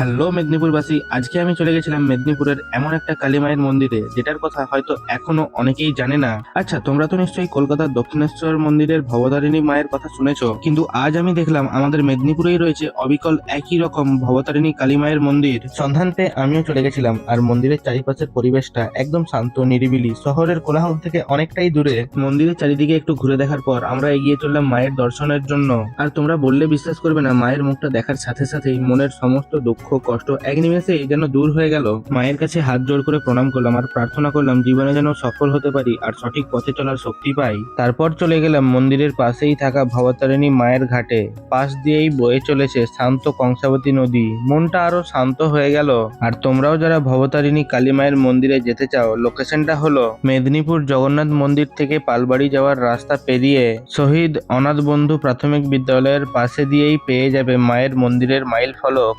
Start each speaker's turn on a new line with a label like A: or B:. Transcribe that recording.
A: Hello মেদিনীপুরবাসী, আজকে আমি চলে গেছিলাম মেদিনীপুরের এমন একটা কালী মায়ের মন্দিরে যেটার কথা হয়তো এখনো অনেকেই জানে না। আচ্ছা, তোমরা তো নিশ্চয়ই কলকাতার দক্ষিণেশ্বর মন্দিরের ভবতারিণী মায়ের কথা শুনেছো, কিন্তু আজ আমি দেখলাম আমাদের মেদিনীপুরেই রয়েছে অবিকল একই রকম ভবতারিণী কালী মায়ের মন্দির। সন্ধান পেয়ে আমিও চলে গেছিলাম, আর মন্দিরের চারিপাশের পরিবেশটা একদম শান্ত নিরিবিলি, শহরের কোলাহল থেকে অনেকটাই দূরে। মন্দিরের চারিদিকে একটু ঘুরে দেখার পর আমরা এগিয়ে চললাম মায়ের দর্শনের জন্য। আর তোমরা বললে বিশ্বাস করবে না, মায়ের মুখটা দেখার সাথে সাথেই মনের সমস্ত দুঃখ কষ্ট এক নিমেষেই যেন দূর হয়ে গেল। মায়ের কাছে হাত জোড় করে প্রণাম করলাম আর প্রার্থনা করলাম জীবনে যেন সফল হতে পারি আর সঠিক পথে চলার শক্তি পাই। তারপর চলে গেলাম মন্দিরের পাশেই থাকা ভবতারিণী মায়ের ঘাটে। পাশ দিয়েই বয়ে চলেছে শান্ত কংসাবতী নদী। মনটা আরো শান্ত হয়ে গেল। আর তোমরাও যারা ভবতারিণী কালী মায়ের মন্দিরে যেতে চাও, লোকেশনটা হলো মেদিনীপুর জগন্নাথ মন্দির থেকে পালবাড়ি যাওয়ার রাস্তা পেরিয়ে শহীদ অনাথ বন্ধু প্রাথমিক বিদ্যালয়ের পাশে দিয়েই পেয়ে যাবে মায়ের মন্দিরের মাইল ফলক।